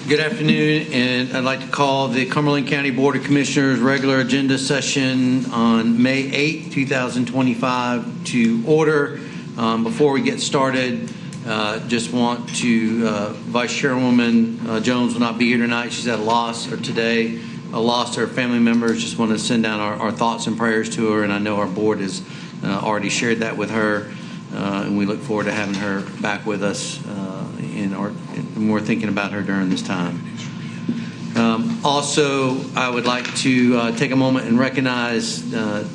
Good afternoon, and I'd like to call the Cumberland County Board of Commissioners regular agenda session on May 8, 2025 to order. Before we get started, just want to, Vice Chairwoman Jones will not be here tonight. She's at a loss, or today, a loss to her family members. Just want to send down our thoughts and prayers to her, and I know our board has already shared that with her, and we look forward to having her back with us, and we're thinking about her during this time. Also, I would like to take a moment and recognize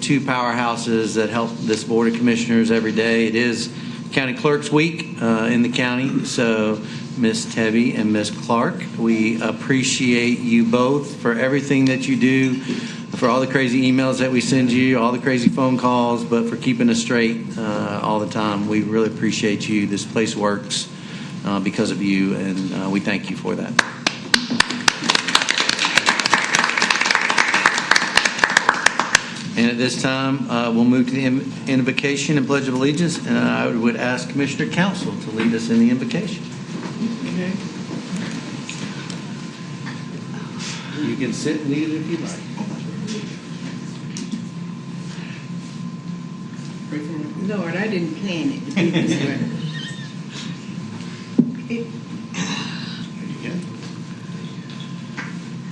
two powerhouses that help this Board of Commissioners every day. It is County Clerks Week in the county, so Ms. Tebby and Ms. Clark, we appreciate you both for everything that you do, for all the crazy emails that we send you, all the crazy phone calls, but for keeping us straight all the time. We really appreciate you. This place works because of you, and we thank you for that. And at this time, we'll move to the invocation and Pledge of Allegiance, and I would ask Commissioner Council to lead us in the invocation. Okay. You can sit and lead it if you'd like. Lord, I didn't plan it to be this way.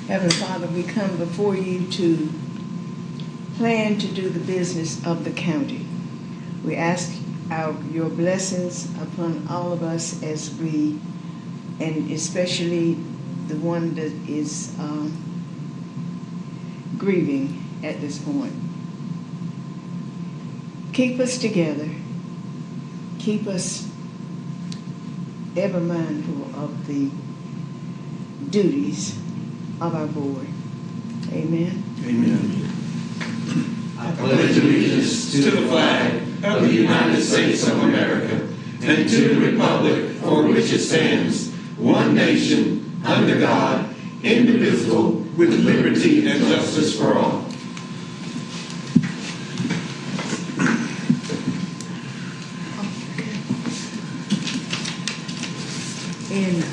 Heavenly Father, we come before you to plan to do the business of the county. We ask your blessings upon all of us as we, and especially the one that is grieving at this point. Keep us together. Keep us ever mindful of the duties of our board. Amen. Amen. I pledge allegiance to the flag of the United States of America and to the republic for which it stands, one nation, under God, indivisible, with liberty and justice for all. And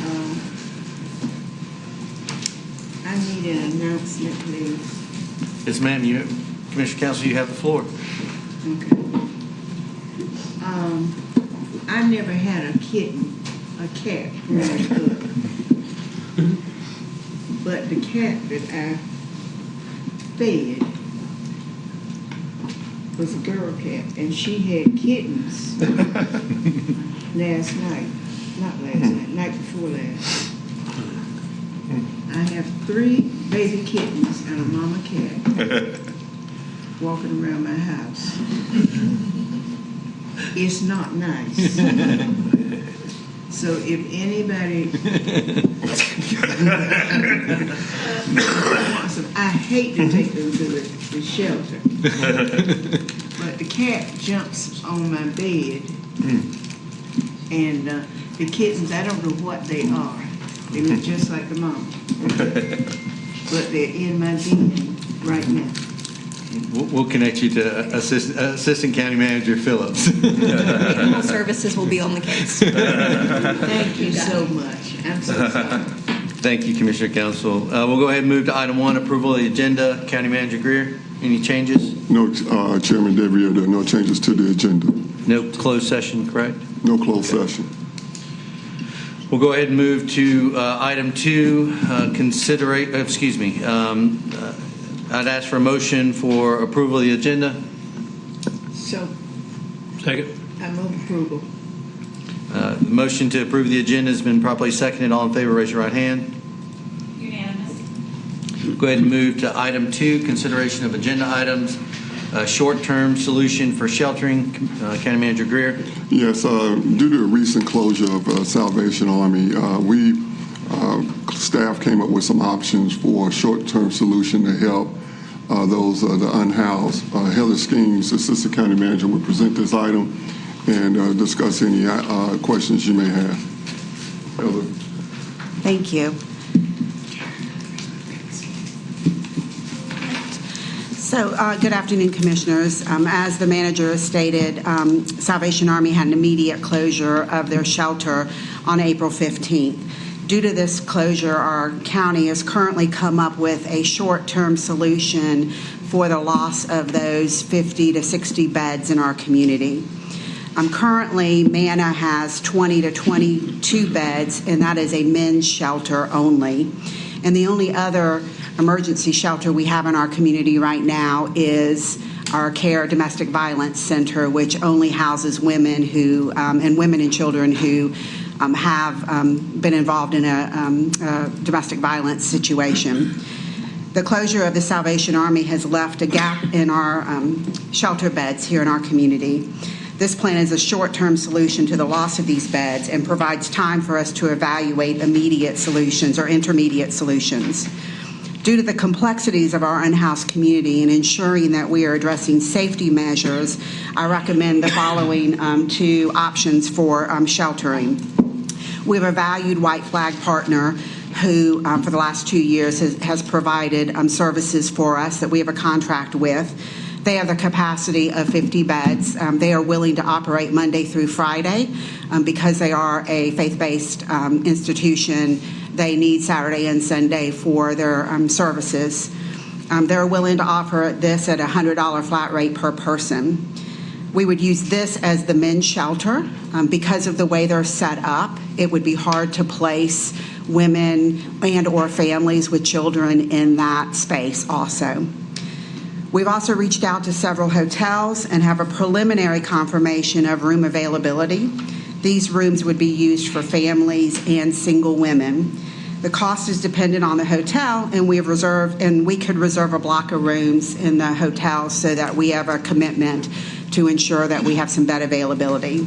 I need an announcement, please. Yes, ma'am. Commissioner Council, you have the floor. Okay. I never had a cat growing up. But the cat that I fed was a girl cat, and she had kittens last night. Not last night, night before last. I have 3 baby kittens and a mama cat walking around my house. It's not nice. So if anybody wants them, I hate to take them to the shelter. But the cat jumps on my bed, and the kittens, I don't know what they are. They look just like the mama. But they're in my den right now. We'll connect you to Assistant County Manager Phillips. Animal Services will be on the case. Thank you so much. I'm so sorry. Thank you, Commissioner Council. We'll go ahead and move to item 1, approval of the agenda. County Manager Greer, any changes? No, Chairman Devier, there are no changes to the agenda. No closed session, correct? No closed session. We'll go ahead and move to item 2, I'd ask for a motion for approval of the agenda. So, Second. I move approval. The motion to approve the agenda has been properly seconded. All in favor, raise your right hand. Unanimous. Go ahead and move to item 2, consideration of agenda items. Short-term solution for sheltering. County Manager Greer. Yes, due to the recent closure of Salvation Army, staff came up with some options for a short-term solution to help those the unhoused. Heather Schemes, Assistant County Manager, will present this item and discuss any questions you may have. Heather. Thank you. So good afternoon, Commissioners. As the manager stated, Salvation Army had an immediate closure of their shelter on April 15th. Due to this closure, our county has currently come up with a short-term solution for the loss of those 50 to 60 beds in our community. Currently, Manna has 20 to 22 beds, and that is a men's shelter only. And the only other emergency shelter we have in our community right now is our CARE Domestic Violence Center, which only houses women who and women and children who have been involved in a domestic violence situation. The closure of the Salvation Army has left a gap in our shelter beds here in our community. This plan is a short-term solution to the loss of these beds and provides time for us to evaluate immediate solutions or intermediate solutions. Due to the complexities of our unhoused community and ensuring that we are addressing safety measures, I recommend the following two options for sheltering. We have a valued White Flag partner who, for the last 2 years, has provided services for us that we have a contract with. They have the capacity of 50 beds. They are willing to operate Monday through Friday. Because they are a faith-based institution, they need Saturday and Sunday for their services. They're willing to offer this at a $100 flat rate per person. We would use this as the men's shelter. Because of the way they're set up, it would be hard to place women and or families with children in that space also. We've also reached out to several hotels and have a preliminary confirmation of room availability. These rooms would be used for families and single women. The cost is dependent on the hotel, and we could reserve a block of rooms in the hotel so that we have a commitment to ensure that we have some bed availability.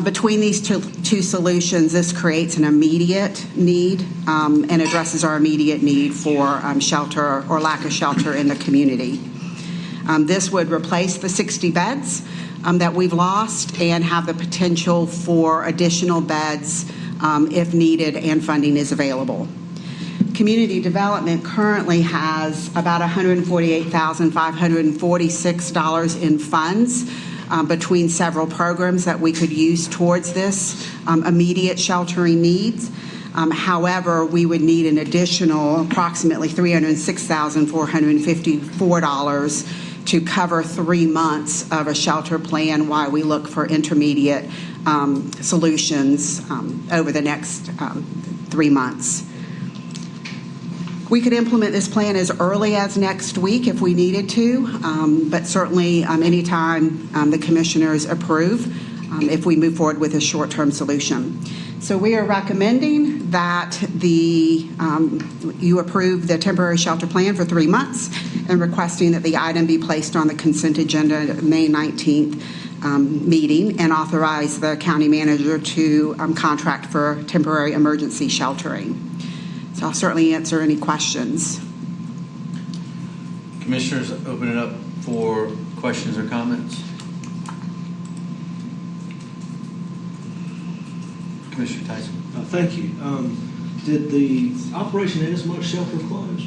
Between these two solutions, this creates an immediate need and addresses our immediate need for shelter or lack of shelter in the community. This would replace the 60 beds that we've lost and have the potential for additional beds if needed and funding is available. Community development currently has about $148,546 in funds between several programs that we could use towards this immediate sheltering needs. However, we would need an additional approximately $306,454 to cover 3 months of a shelter plan while we look for intermediate solutions over the next 3 months. We could implement this plan as early as next week if we needed to, but certainly anytime the commissioners approve if we move forward with a short-term solution. So we are recommending that you approve the temporary shelter plan for 3 months and requesting that the item be placed on the consent agenda at May 19th meeting and authorize the county manager to contract for temporary emergency sheltering. So I'll certainly answer any questions. Commissioners, open it up for questions or comments. Commissioner Tyson. Thank you. Did the Operation Inasmuch shelter close?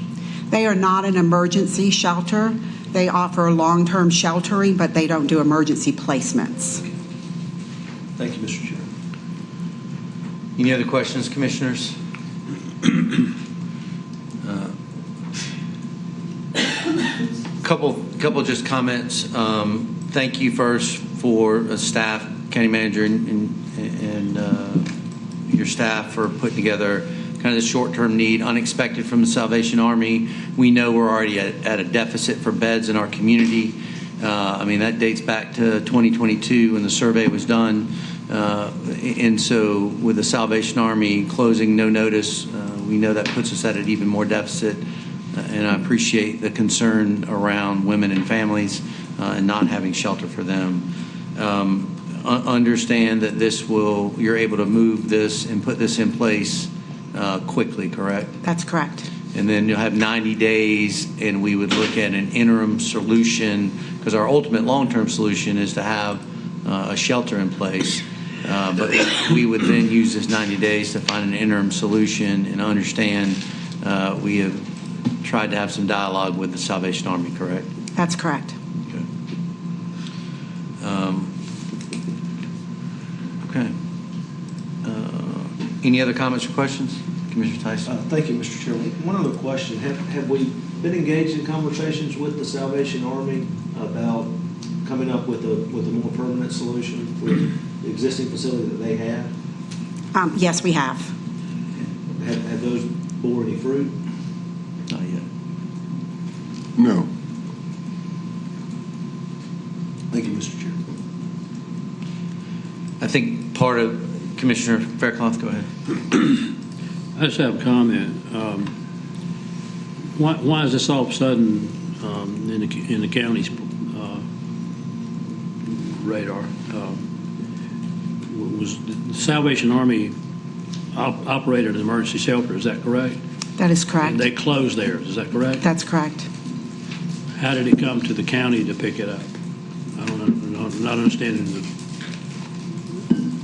They are not an emergency shelter. They offer long-term sheltering, but they don't do emergency placements. Thank you, Mr. Chair. Any other questions, commissioners? Couple just comments. Thank you first for staff, county manager, and your staff for putting together kind of the short-term need, unexpected from the Salvation Army. We know we're already at a deficit for beds in our community. I mean, that dates back to 2022 when the survey was done. And so with the Salvation Army closing no notice, we know that puts us at an even more deficit. And I appreciate the concern around women and families and not having shelter for them. Understand that you're able to move this and put this in place quickly, correct? That's correct. And then you'll have 90 days, and we would look at an interim solution, because our ultimate long-term solution is to have a shelter in place. But we would then use this 90 days to find an interim solution and understand we have tried to have some dialogue with the Salvation Army, correct? That's correct. Okay. Okay. Any other comments or questions? Commissioner Tyson? Thank you, Mr. Chairman. One other question. Have we been engaged in conversations with the Salvation Army about coming up with a more permanent solution for the existing facility that they have? Yes, we have. Have those bore any fruit? Not yet. No. Thank you, Mr. Chairman. I think part of, Commissioner Faircloth, go ahead. I just have a comment. Why is this all of a sudden in the county's radar? Was the Salvation Army operated an emergency shelter? Is that correct? That is correct. And they closed theirs. Is that correct? That's correct. How did it come to the county to pick it up?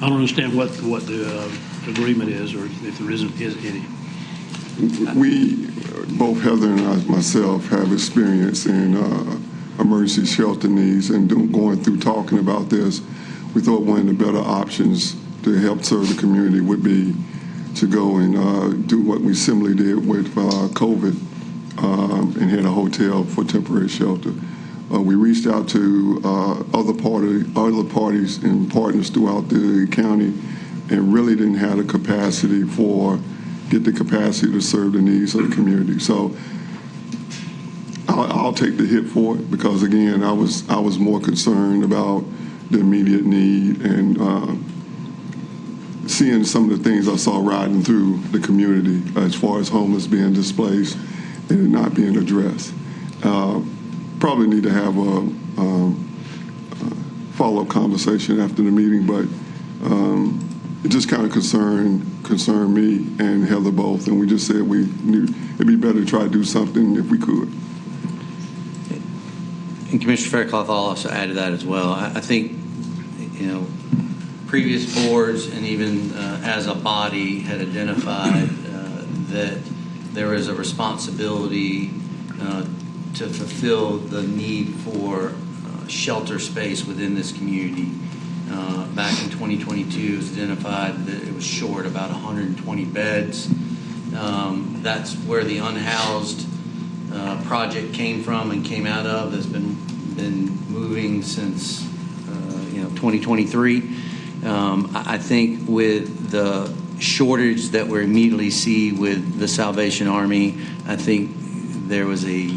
I don't understand what the agreement is, or if there isn't any. We, both Heather and myself, have experience in emergency shelter needs, and going through talking about this, we thought one of the better options to help serve the community would be to go and do what we similarly did with COVID and had a hotel for temporary shelter. We reached out to other parties and partners throughout the county and really didn't have the capacity to serve the needs of the community. So I'll take the hit for it because, again, I was more concerned about the immediate need and seeing some of the things I saw riding through the community as far as homeless being displaced and it not being addressed. Probably need to have a follow-up conversation after the meeting, but it just kind of concerned me and Heather both, and we just said we knew it'd be better to try to do something if we could. And Commissioner Faircloth, I'll also add to that as well. I think, previous boards and even as a body had identified that there is a responsibility to fulfill the need for shelter space within this community. Back in 2022, it was identified that it was short about 120 beds. That's where the unhoused project came from and came out of. That's been moving since 2023. I think with the shortage that we immediately see with the Salvation Army, I think there was a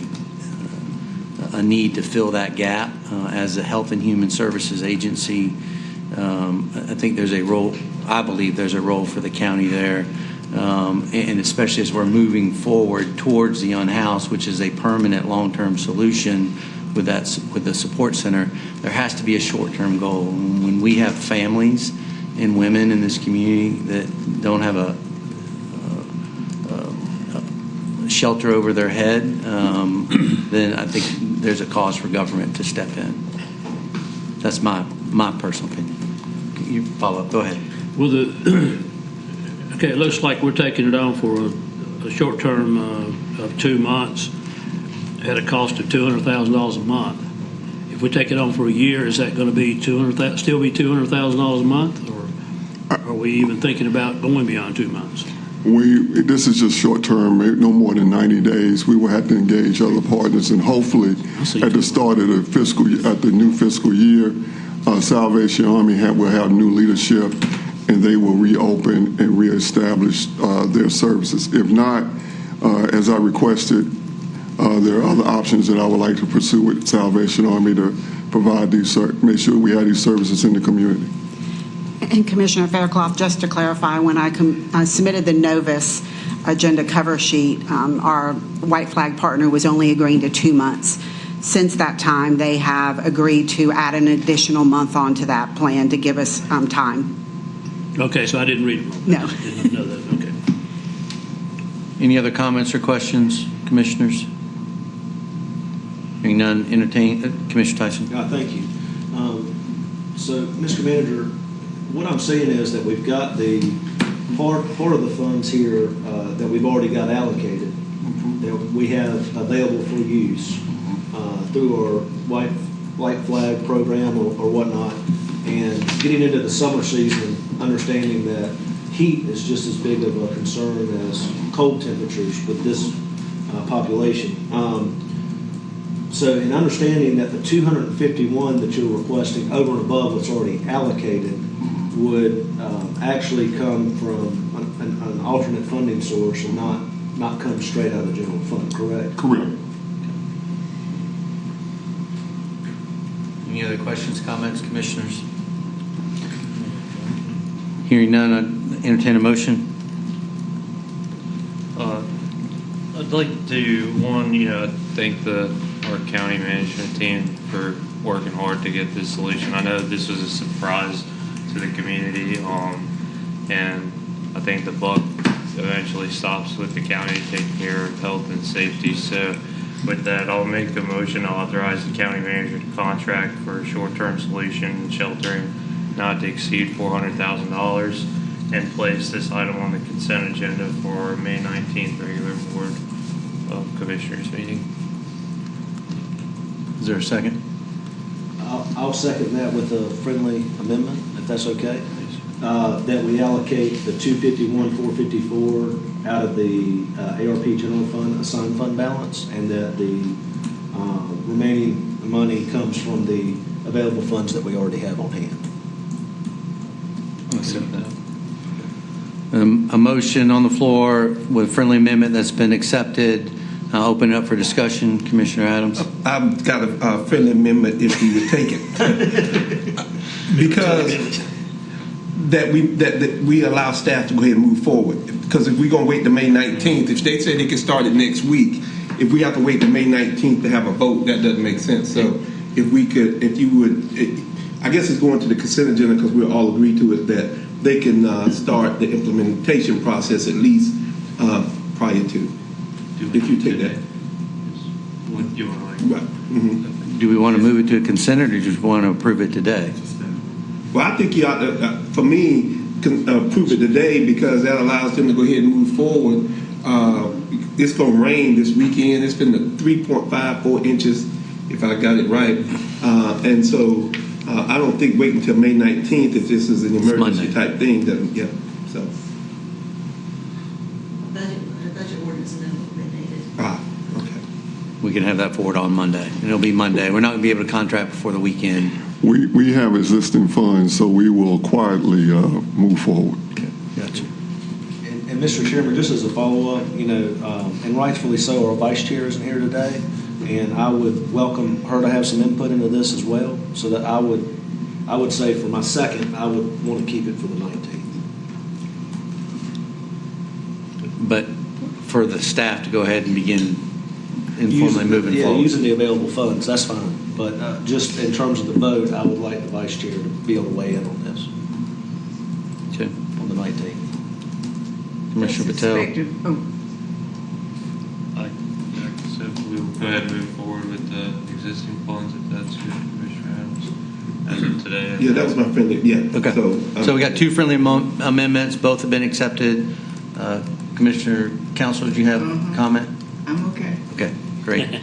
need to fill that gap as a Health and Human Services agency. I think there's a role. I believe there's a role for the county there. And especially as we're moving forward towards the unhoused, which is a permanent long-term solution with the support center, there has to be a short-term goal. When we have families and women in this community that don't have a shelter over their head, then I think there's a cause for government to step in. That's my personal opinion. You follow up. Go ahead. Well, okay, it looks like we're taking it on for a short term of 2 months at a cost of $200,000 a month. If we take it on for a year, is that going to be still be $200,000 a month, or are we even thinking about going beyond 2 months? This is just short term, no more than 90 days. We will have to engage other partners, and hopefully, at the start of the new fiscal year, Salvation Army will have new leadership, and they will reopen and reestablish their services. If not, as I requested, there are other options that I would like to pursue with Salvation Army to provide make sure we have these services in the community. And Commissioner Faircloth, just to clarify, when I submitted the Novus agenda cover sheet, our White Flag partner was only agreeing to 2 months. Since that time, they have agreed to add an additional month onto that plan to give us time. Okay, so I didn't read them. No. I didn't know that. Okay. Any other comments or questions, commissioners? Hearing none, entertain. Commissioner Tyson. Thank you. So, Mr. Manager, what I'm seeing is that we've got the part of the funds here that we've already got allocated that we have available for use through our White Flag program or whatnot, and getting into the summer season, understanding that heat is just as big of a concern as cold temperatures with this population. So in understanding that the 251 that you're requesting over and above what's already allocated would actually come from an alternate funding source and not come straight out of the general fund, correct? Correct. Any other questions, comments, commissioners? Hearing none, I entertain a motion. I'd like to, thank our county management team for working hard to get this solution. I know this was a surprise to the community, and I think the buck eventually stops with the county to take care of health and safety. So with that, I'll make a motion to authorize the county manager to contract for a short-term solution sheltering not to exceed $400,000 and place this item on the consent agenda for our May 19th regular Board of Commissioners meeting. Is there a second? I'll second that with a friendly amendment, if that's okay. That we allocate the 251, 454 out of the ARP general fund assigned fund balance, and that the remaining money comes from the available funds that we already have on hand. I'll accept that. A motion on the floor with friendly amendment that's been accepted. I'll open it up for discussion. Commissioner Adams. I've got a friendly amendment if you would take it. Because that we allow staff to go ahead and move forward. Because if we're going to wait to May 19th, if they say they can start it next week, if we have to wait to May 19th to have a vote, that doesn't make sense. So if you would, I guess it's going to the consent agenda because we'll all agree to it that they can start the implementation process at least prior to. If you take that. What you want to Right. Mm-hmm. Do we want to move it to a consent, or do you just want to approve it today? Well, I think you ought to, for me, approve it today because that allows them to go ahead and move forward. It's going to rain this weekend. It's been 3.54 inches, if I got it right. And so I don't think waiting until May 19th, if this is an emergency type thing, doesn't, yeah, so. Budget ordinance amendment will be needed. Okay. We can have that forward on Monday. It'll be Monday. We're not going to be able to contract before the weekend. We have existing funds, so we will quietly move forward. Okay, gotcha. And Mr. Chairman, just as a follow-up, and rightfully so, our vice chair isn't here today, and I would welcome her to have some input into this as well, so that I would say for my second, I would want to keep it for the 19th. But for the staff to go ahead and begin informally moving Yeah, forward. using the available funds, that's fine. But just in terms of the vote, I would like the vice chair to be able to weigh in on this Okay. on the 19th. Commissioner Patel. Like I said, we'll go ahead and move forward with the existing funds if that's good, Commissioner Adams. As of today. Yeah, that was my friendly, yeah. Okay. So we got two friendly amendments. Both have been accepted. Commissioner Council, did you have a comment? I'm okay. Okay, great.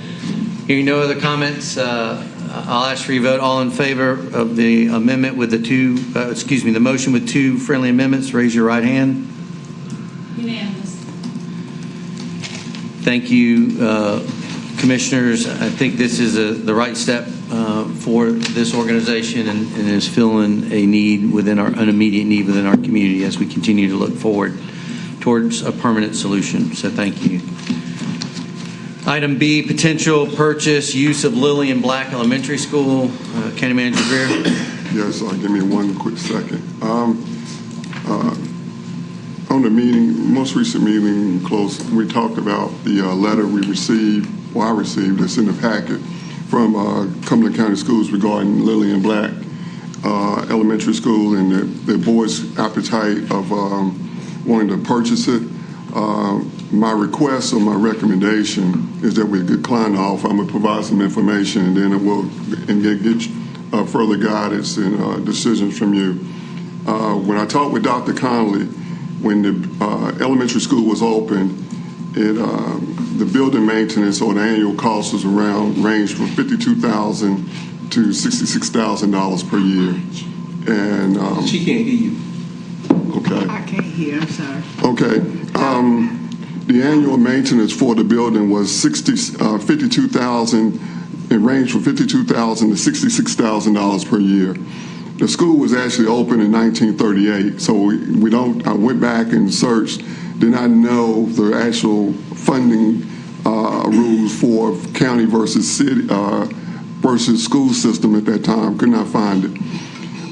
Hearing no other comments, I'll ask for your vote. All in favor of the amendment with the motion with two friendly amendments, raise your right hand. Unanimous. Thank you, commissioners. I think this is the right step for this organization and is filling a need an immediate need within our community as we continue to look forward towards a permanent solution. So thank you. Item B, potential purchase, use of Lillian Black Elementary School. County Manager Greer. Yes, give me one quick second. On the meeting, most recent meeting close, we talked about the letter we received, I received, that's in the packet, from Cumberland County Schools regarding Lillian Black Elementary School and the board's appetite of wanting to purchase it. My request or my recommendation is that we decline the offer. I'm going to provide some information and then get further guidance and decisions from you. When I talked with Dr. Connolly, when the elementary school was open, the building maintenance or the annual cost was ranged from $52,000 to $66,000 per year. And She can't hear you. Okay. I can't hear, I'm sorry. Okay. The annual maintenance for the building was 52,000. It ranged from $52,000 to $66,000 per year. The school was actually opened in 1938, so we don't. I went back and searched. Did not know the actual funding rules for county versus city versus school system at that time. Could not find it.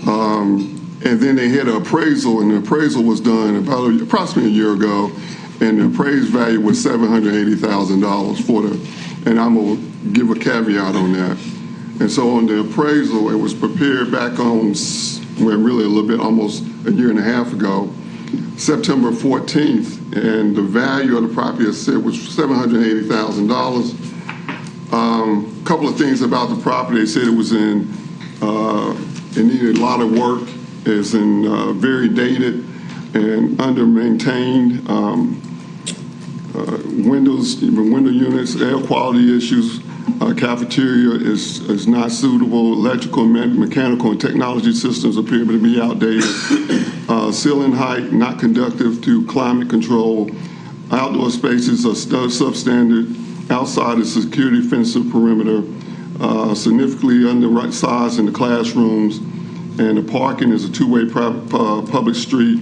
And then they had an appraisal, and the appraisal was done about approximately a year ago, and the appraised value was $780,000 for the, and I'm going to give a caveat on that. And so on the appraisal, it was prepared back on, well, really a little bit, almost a year and a half ago, September 14th, and the value of the property, as I said, was $780,000. A couple of things about the property. They said it was it needed a lot of work. It's very dated and under-maintained. Window units, air quality issues, cafeteria is not suitable. Electrical, mechanical, and technology systems appear to be outdated. Ceiling height not conducive to climate control. Outdoor spaces are substandard. Outside is security fenced perimeter. Significantly undersized in the classrooms. And the parking is a two-way public street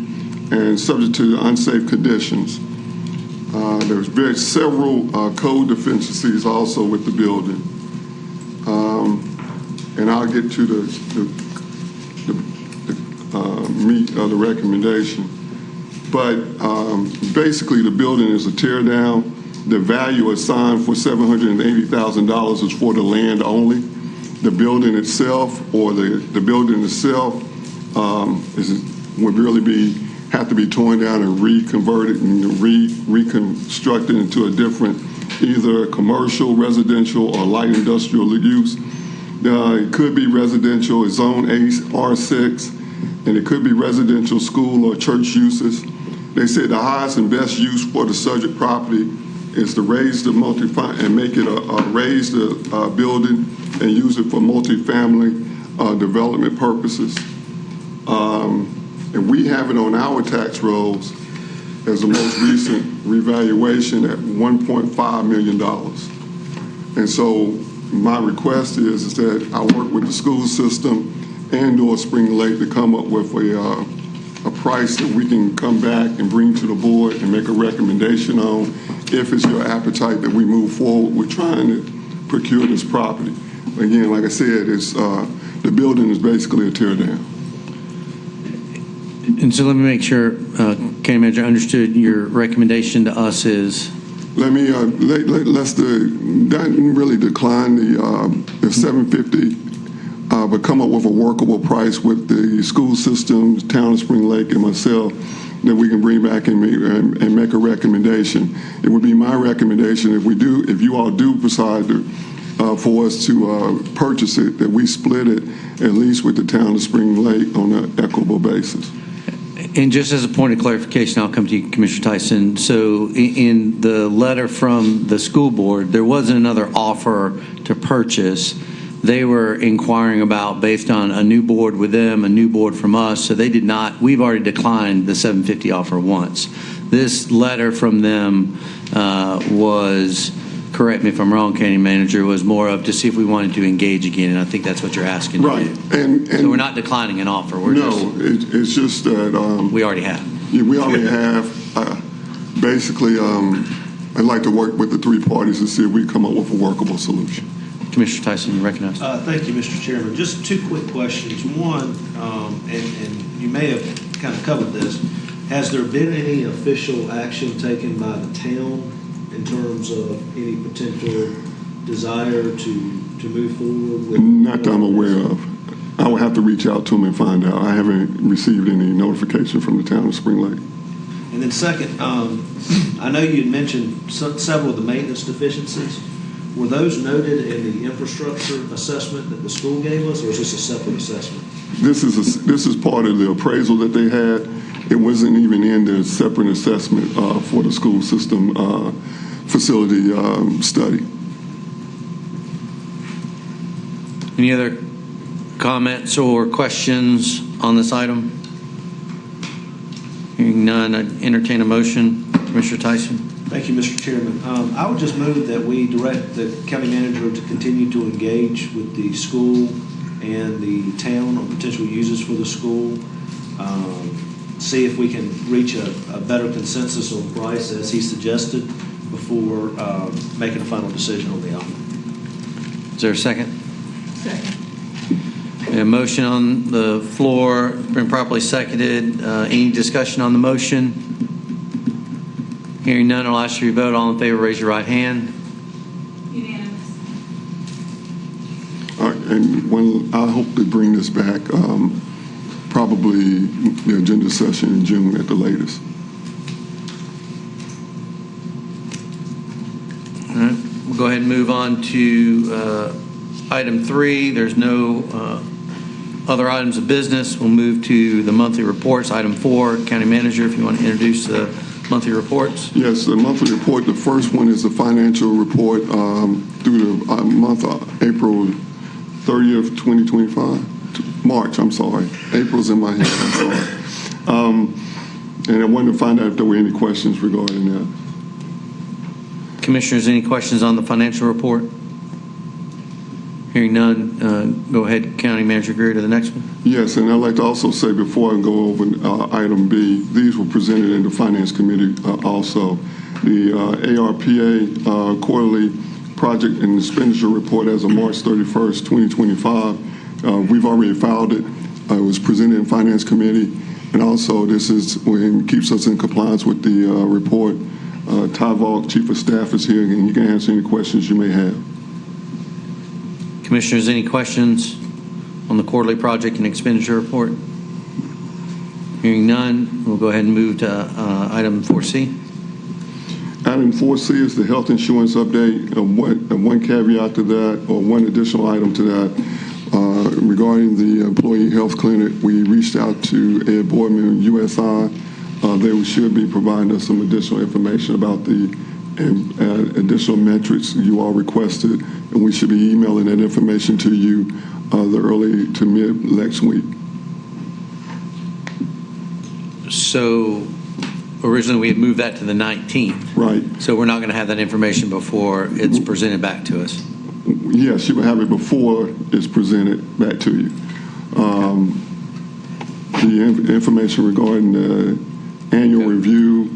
and subject to unsafe conditions. There's several code deficiencies also with the building. And I'll get to the meat of the recommendation. But basically the building is a tear down. The value assigned for $780,000 is for the land only. The building itself, or the building itself, would really have to be torn down and reconverted and reconstructed into a different, either commercial, residential, or light industrial use. It could be residential, it's zone R6, and it could be residential, school, or church uses. They said the highest and best use for the subject property is to raise the and make it a raised building and use it for multifamily development purposes. And we have it on our tax rolls as the most recent revaluation at $1.5 million. And so my request is that I work with the school system and/or Spring Lake to come up with a price that we can come back and bring to the board and make a recommendation on, if it's your appetite that we move forward with trying to procure this property. Again, like I said, it's the building is basically a tear down. And so let me make sure, County Manager, understood your recommendation to us is? Let me, let's not really decline the 750, but come up with a workable price with the school system, town of Spring Lake, and myself, that we can bring back and make a recommendation. It would be my recommendation if you all do decide for us to purchase it, that we split it at least with the town of Spring Lake on an equitable basis. And just as a point of clarification, I'll come to you, Commissioner Tyson. So in the letter from the school board, there wasn't another offer to purchase. They were inquiring about, based on a new board with them, a new board from us. So they did not, we've already declined the 750 offer once. This letter from them was, correct me if I'm wrong, County Manager, was more of to see if we wanted to engage again, and I think that's what you're asking to Right. do. And So we're not declining an offer. It's just that We already have. yeah, we already have. Basically, I'd like to work with the three parties to see if we come up with a workable solution. Commissioner Tyson, you recognize. Thank you, Mr. Chairman. Just two quick questions. One, and you may have kind of covered this, has there been any official action taken by the town in terms of any potential desire to move forward with? Not that I'm aware of. I would have to reach out to them and find out. I haven't received any notification from the town of Spring Lake. And then second, I know you had mentioned several of the maintenance deficiencies. Were those noted in the infrastructure assessment that the school gave us, or is this a separate assessment? This is part of the appraisal that they had. It wasn't even in the separate assessment for the school system facility study. Any other comments or questions on this item? Hearing none, I'd entertain a motion. Commissioner Tyson? Thank you, Mr. Chairman. I would just move that we direct the county manager to continue to engage with the school and the town on potential uses for the school. See if we can reach a better consensus on price as he suggested before making a final decision on the offer. Is there a second? Second. A motion on the floor, been properly seconded. Any discussion on the motion? Hearing none, I'll ask you to vote. All in favor, raise your right hand. Unanimous. And I hope to bring this back, probably the agenda session in June at the latest. All right, we'll go ahead and move on to item 3. There's no other items of business. We'll move to the monthly reports. Item 4, County Manager, if you want to introduce the monthly reports. Yes, the monthly report, the first one is the financial report through the month of April 30th, 2025. March, I'm sorry. April's in my head, I'm sorry. And I wanted to find out if there were any questions regarding that. Commissioners, any questions on the financial report? Hearing none, go ahead, County Manager Greer, to the next one. Yes, and I'd like to also say before I go over item B, these were presented in the Finance Committee also. The ARPA quarterly project and expenditure report as of March 31st, 2025. We've already filed it. It was presented in Finance Committee, and also this is when keeps us in compliance with the report. Ty Volk, Chief of Staff, is here, and you can answer any questions you may have. Commissioners, any questions on the quarterly project and expenditure report? Hearing none, we'll go ahead and move to item 4C. Item 4C is the health insurance update. One caveat to that, or one additional item to that, regarding the employee health clinic, we reached out to Ed Boardman, USI. They should be providing us some additional information about the additional metrics you all requested, and we should be emailing that information to you the early to mid next week. So originally we had moved that to the 19th. Right. So we're not going to have that information before it's presented back to us. Yes, you will have it before it's presented back to you. The information regarding the annual review,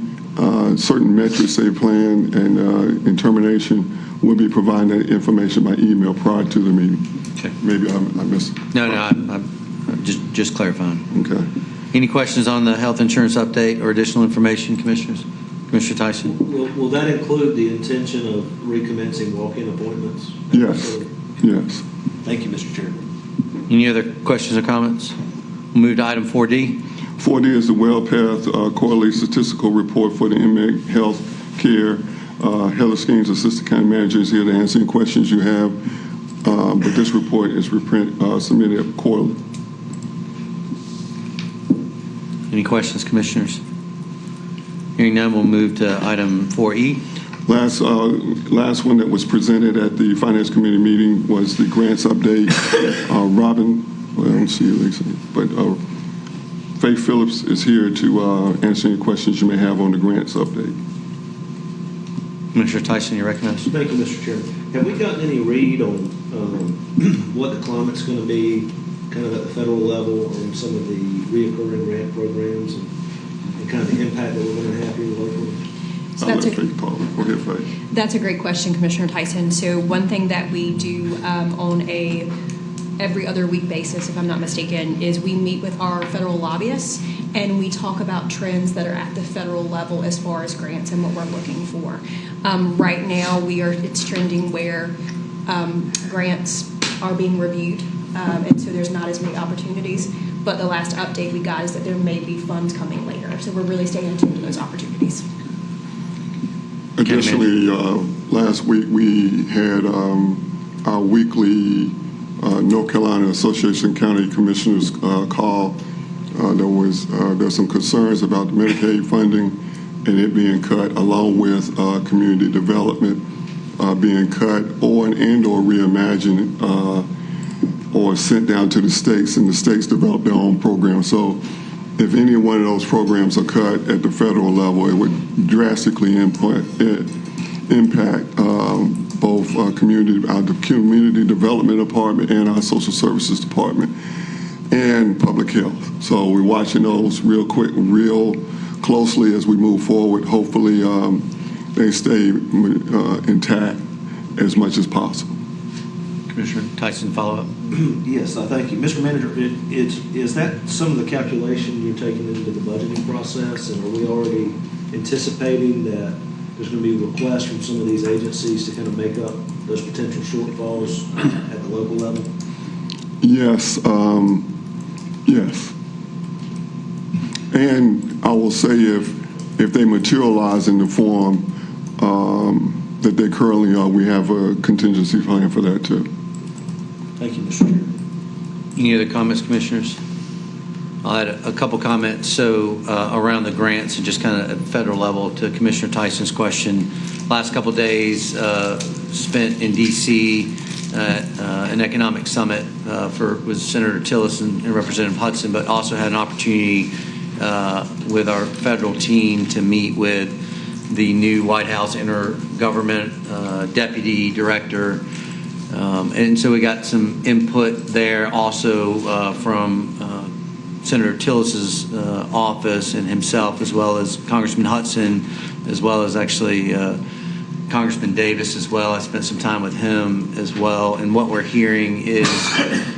certain metrics they plan, and in termination, we'll be providing that information by email prior to the meeting. Okay. Maybe I missed. No, I'm just clarifying. Okay. Any questions on the health insurance update or additional information, Commissioners? Commissioner Tyson? Will that include the intention of recommencing walk-in appointments? Yes. Yes. Thank you, Mr. Chairman. Any other questions or comments? We'll move to item 4D. 4D is the WellPath quarterly statistical report for the inmate health care. Heather Skeens, Assistant County Manager, is here to answer any questions you have. But this report is submitted quarterly. Any questions, Commissioners? Hearing none, we'll move to item 4E. Last one that was presented at the Finance Committee meeting was the grants update. Robin, well, I don't see you, Lisa, but Faith Phillips is here to answer any questions you may have on the grants update. Commissioner Tyson, you're recognized. Thank you, Mr. Chairman. Have we gotten any read on what the climate's going to be kind of at the federal level on some of the reoccurring grant programs and kind of the impact that we're going to have here locally? So That's a great question, Commissioner Tyson. So one thing that we do on a every other week basis, if I'm not mistaken, is we meet with our federal lobbyists and we talk about trends that are at the federal level as far as grants and what we're looking for. Right now, it's trending where grants are being reviewed, and so there's not as many opportunities. But the last update we got is that there may be funds coming later. So we're really staying tuned to those opportunities. Additionally, last week we had our weekly North Carolina Association of County Commissioners call. There's some concerns about the Medicaid funding and it being cut, along with community development being cut or reimagined or sent down to the states, and the states develop their own program. So if any one of those programs are cut at the federal level, it would drastically impact both the community development department and our social services department and public health. So we're watching those real closely as we move forward. Hopefully they stay intact as much as possible. Commissioner Tyson, follow up. Yes, thank you. Mr. Manager, is that some of the calculation you're taking into the budgeting process? And are we already anticipating that there's going to be requests from some of these agencies to kind of make up those potential shortfalls at the local level? Yes, yes. And I will say if they materialize in the form that they currently are, we have a contingency plan for that too. Thank you, Mr. Chair. Any other comments, commissioners? I'll add a couple comments. So around the grants and just kind of at federal level to Commissioner Tyson's question. Last couple of days spent in D.C. at an economic summit with Senator Tillis and Representative Hudson, but also had an opportunity with our federal team to meet with the new White House Intergovernment Deputy Director. And so we got some input there also from Senator Tillis's office and himself, as well as Congressman Hudson, as well as actually Congressman Davis as well. I spent some time with him as well. And what we're hearing is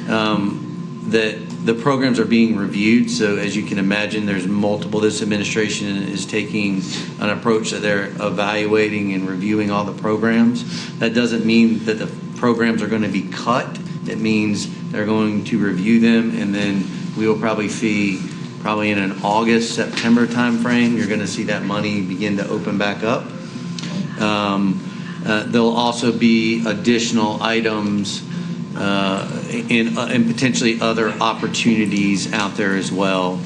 that the programs are being reviewed. So as you can imagine, there's multiple. This administration is taking an approach that they're evaluating and reviewing all the programs. That doesn't mean that the programs are going to be cut. It means they're going to review them, and then we will probably see, in an August, September timeframe, you're going to see that money begin to open back up. There'll also be additional items and potentially other opportunities out there as well.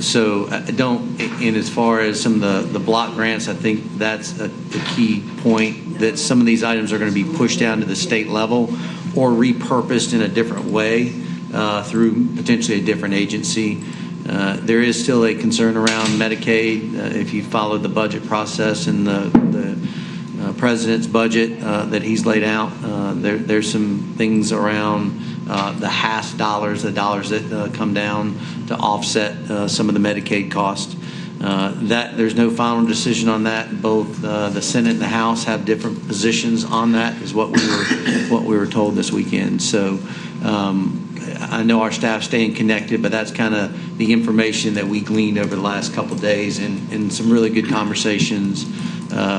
So and as far as some of the block grants, I think that's the key point, that some of these items are going to be pushed down to the state level or repurposed in a different way through potentially a different agency. There is still a concern around Medicaid. If you followed the budget process and the president's budget that he's laid out, there's some things around the HAS dollars, the dollars that come down to offset some of the Medicaid costs. That there's no final decision on that. Both the Senate and the House have different positions on that, is what we were told this weekend. So I know our staff's staying connected, but that's kind of the information that we gleaned over the last couple of days, and some really good conversations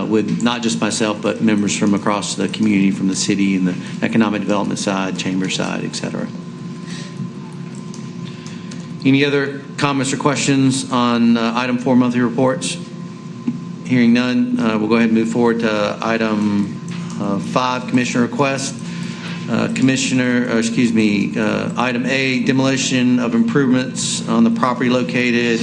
with not just myself, but members from across the community, from the city and the economic development side, chamber side, et cetera. Any other comments or questions on item 4, monthly reports? Hearing none, we'll go ahead and move forward to item 5, commissioner request. Item A, demolition of improvements on the property located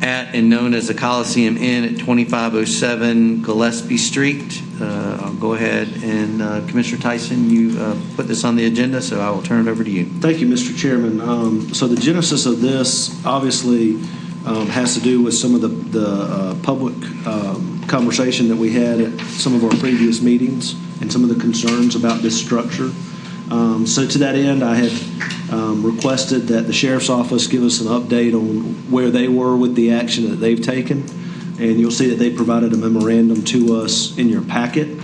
at and known as the Coliseum Inn at 2507 Gillespie Street. I'll go ahead and Commissioner Tyson, you put this on the agenda, so I will turn it over to you. Thank you, Mr. Chairman. So the genesis of this obviously has to do with some of the public conversation that we had at some of our previous meetings and some of the concerns about this structure. So to that end, I had requested that the Sheriff's Office give us an update on where they were with the action that they've taken. And you'll see that they provided a memorandum to us in your packet.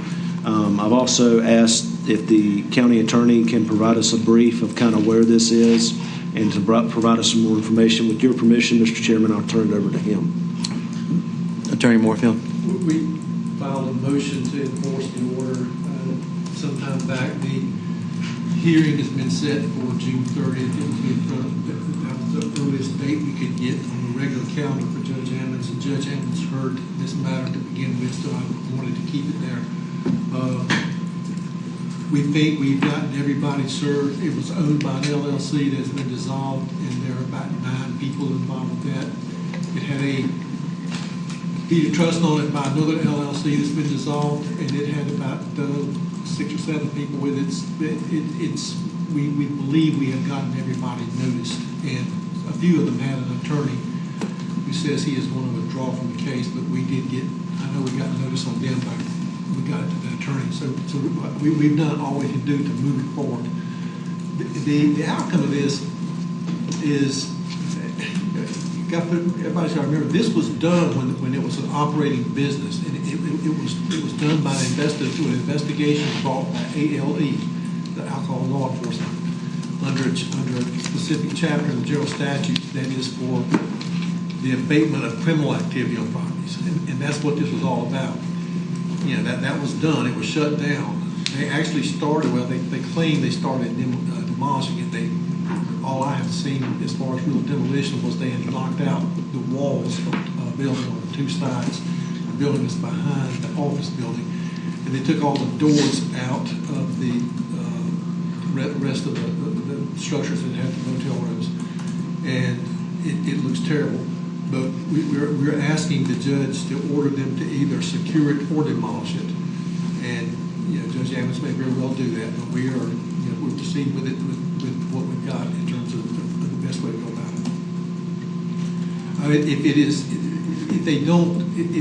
I've also asked if the county attorney can provide us a brief of kind of where this is and to provide us some more information. With your permission, Mr. Chairman, I'll turn it over to him. Attorney Moorfield. We filed a motion to enforce the order sometime back. The hearing has been set for June 30th. It will be in front of that was the earliest date we could get on the regular calendar for Judge Ammons. And Judge Ammons heard this matter to begin with, so I wanted to keep it there. We think we've gotten everybody served. It was owned by an LLC that's been dissolved, and there are about 9 people involved with that. It had a deed of trust on it by another LLC that's been dissolved, and it had about 6 or 7 people with it. We believe we have gotten everybody noticed and a few of them had an attorney who says he is going to withdraw from the case, but we did get, I know we got notice on them, but we got it to the attorney. So we've done all we can do to move it forward. The outcome of this is, everybody's got to remember, this was done when it was an operating business, and it was done by through an investigation brought by ALE, the Alcohol Law Enforcement, under a specific chapter in the general statute that is for the abatement of criminal activity on properties, and that's what this was all about. You know, that was done. It was shut down. They actually started. Well, they claim they started demolishing it. All I have seen as far as real demolition was they had knocked out the walls of a building on the two sides. The building is behind the office building, and they took all the doors out of the rest of the structures that had the motel rooms, and it looks terrible. But we're asking the judge to order them to either secure it or demolish it, and Judge Ammons may very well do that. But we're proceeding with it with what we've got in terms of the best way to go about it. I mean, if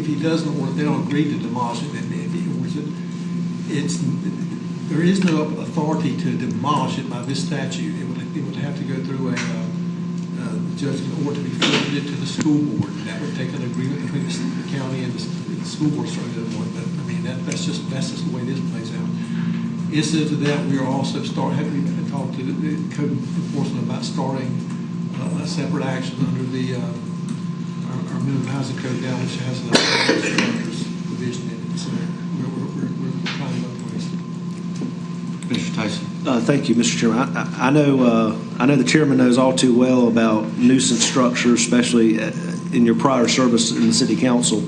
he doesn't, or if they don't agree to demolish it, then if he orders it, there is no authority to demolish it by this statute. It would have to go through the judge can order to be forwarded to the school board. That would take an agreement between the county and the school board. Certainly doesn't want, but I mean that's just the way this plays out. Instead of that, we are also we've talked to the code enforcement about starting a separate action under the our minimum housing code now, which has an structures provision in it. So we're trying both ways. Commissioner Tyson. Thank you, Mr. Chairman. I know the chairman knows all too well about nuisance structures, especially in your prior service in the city council.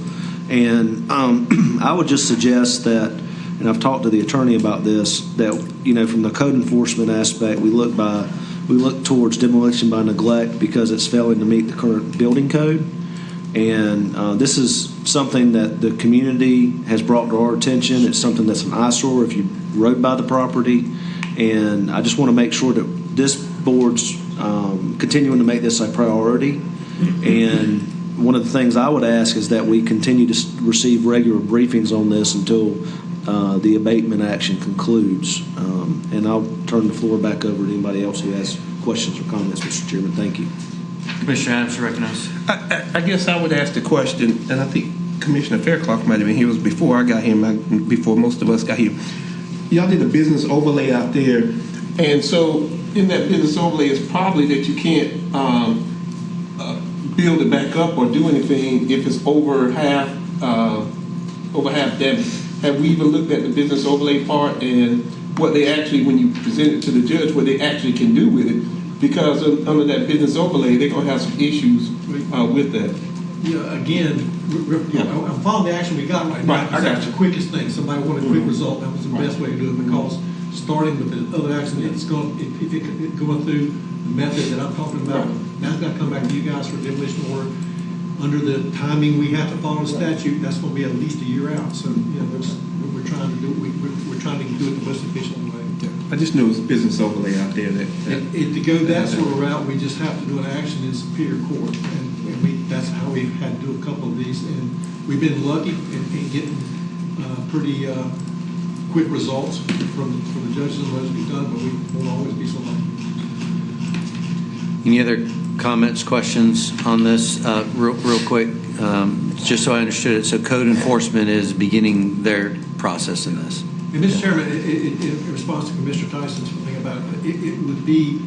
And I would just suggest that, and I've talked to the attorney about this, that from the code enforcement aspect, we look towards demolition by neglect because it's failing to meet the current building code. And this is something that the community has brought to our attention. It's something that's an eyesore if you rode by the property. And I just want to make sure that this board's continuing to make this a priority. And one of the things I would ask is that we continue to receive regular briefings on this until the abatement action concludes. And I'll turn the floor back over to anybody else who has questions or comments, Mr. Chairman. Thank you. Commissioner Adams, you recognize. I guess I would ask the question, and I think Commissioner Fairclough might have been here. It was before I got here, before most of us got here. Y'all did a business overlay out there, and so in that business overlay is probably that you can't build it back up or do anything if it's over half damage. Have we even looked at the business overlay part and what they actually, when you present it to the judge, what they actually can do with it? Because under that business overlay, they're going to have some issues with that. Again, I'm following the action we got right now. Right, I got That's you. the quickest thing. Somebody wanted a quick result. That was the best way to do it, because starting with the other action, it's going through the method that I'm talking about. Now it's got to come back to you guys for demolition order. Under the timing we have to follow the statute, that's going to be at least a year out. So we're trying to do it the most efficient way. I just knew it was a business overlay out there. To go that sort of route, we just have to do an action in Superior Court, and that's how we've had to do a couple of these, and we've been lucky in getting pretty quick results from the judges and those we've done, but we won't always be so lucky. Any other comments, questions on this? Real quick, just so I understood it. So code enforcement is beginning their process in this. And Mr. Chairman, in response to Commissioner Tyson's thing about it would be,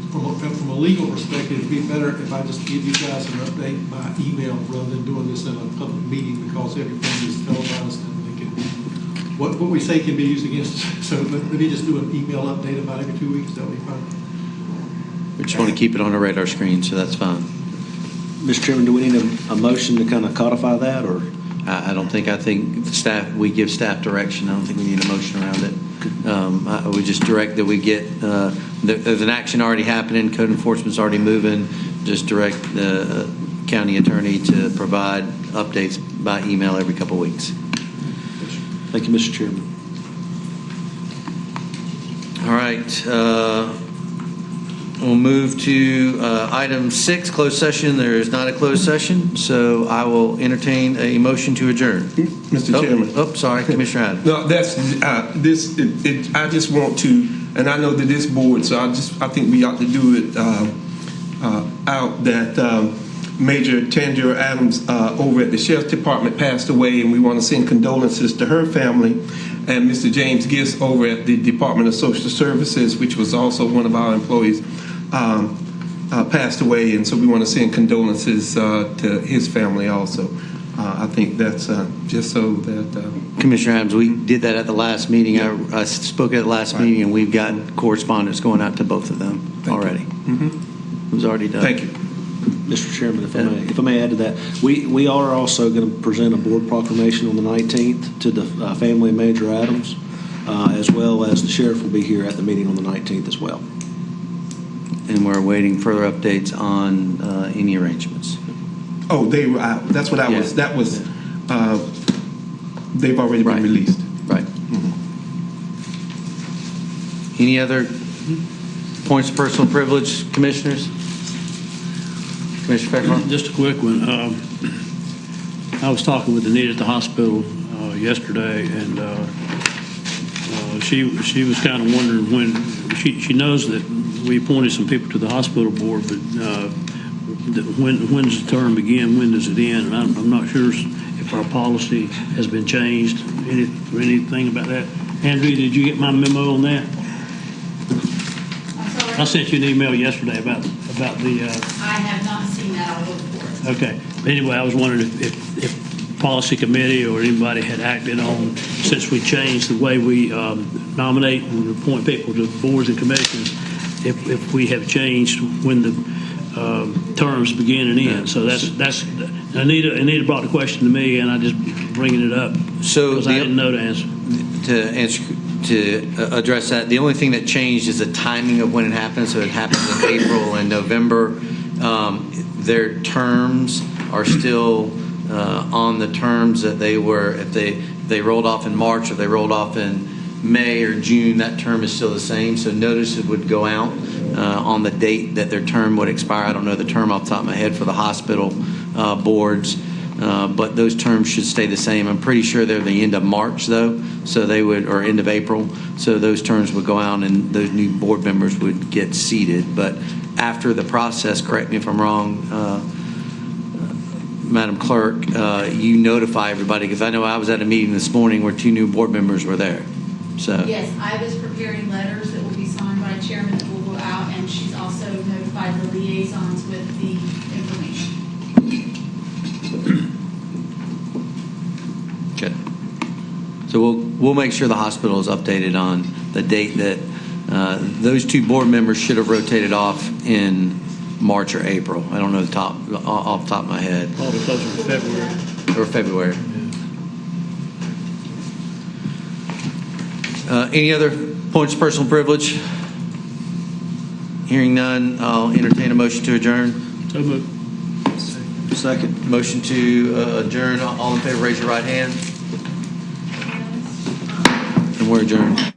from a legal perspective, it'd be better if I just give you guys an update by email rather than doing this in a public meeting, because everything is televised and they can, what we say can be used against us. So let me just do an email update about every 2 weeks. That'll be fine. We just want to keep it on a radar screen, so that's fine. Mr. Chairman, do we need a motion to kind of codify that, or? I think staff, we give staff direction. I don't think we need a motion around it. We just direct that we get, there's an action already happening, code enforcement's already moving, just direct the county attorney to provide updates by email every couple of weeks. Thank you, Mr. Chairman. All right. We'll move to item 6, closed session. There is not a closed session, so I will entertain a motion to adjourn. Mr. Chairman. Oh, sorry, Commissioner Adams. No, that's I just want to, and I know that this board, so I think we ought to do it out that Major Tangier Adams over at the Sheriff's Department passed away, and we want to send condolences to her family. And Mr. James Gist over at the Department of Social Services, which was also one of our employees, passed away, and so we want to send condolences to his family also. I think that's just so that... Commissioner Adams, we did that at the last meeting. I spoke at the last meeting, and we've got correspondence going out to both of them already. It was already done. Thank you. Mr. Chairman, if I may add to that, we are also going to present a board proclamation on the 19th to the family of Major Adams, as well as the sheriff will be here at the meeting on the 19th as well. And we're awaiting further updates on any arrangements. Oh, they were out. That's what I was. That was. They've already been released. Right. Any other points of personal privilege, commissioners? Commissioner Feckerman? Just a quick one. I was talking with Anita at the hospital yesterday, and she was kind of wondering when she knows that we appointed some people to the hospital board, but when does the term begin? When does it end? And I'm not sure if our policy has been changed or anything about that. Andrea, did you get my memo on that? I sent you an email yesterday about the. I have not seen that. I'll look for it. Okay. Anyway, I was wondering if policy committee or anybody had acted on, since we changed the way we nominate and appoint people to boards and commissions, if we have changed when the terms begin and end. So that's Anita brought the question to me, and I just bringing it up because I didn't know the answer. To address that, the only thing that changed is the timing of when it happens. So it happens in April and November. Their terms are still on the terms that they were. If they rolled off in March or they rolled off in May or June, that term is still the same. So notices would go out on the date that their term would expire. I don't know the term off the top of my head for the hospital boards. But those terms should stay the same. I'm pretty sure they're the end of March, though, so they would, or end of April. So those terms would go out, and those new board members would get seated. But after the process, correct me if I'm wrong, Madam Clerk, you notify everybody, because I know I was at a meeting this morning where 2 new board members were there. So Yes, I was preparing letters that will be signed by chairman that will go out, and she's also notified the liaisons with the information. okay. So we'll make sure the hospital is updated on the date that those 2 board members should have rotated off in March or April. I don't know off the top of my head. Probably closer to February. Or February. Any other points of personal privilege? Hearing none, I'll entertain a motion to adjourn. So moved. Second. Motion to adjourn. All in favor, raise your right hand. And we're adjourned.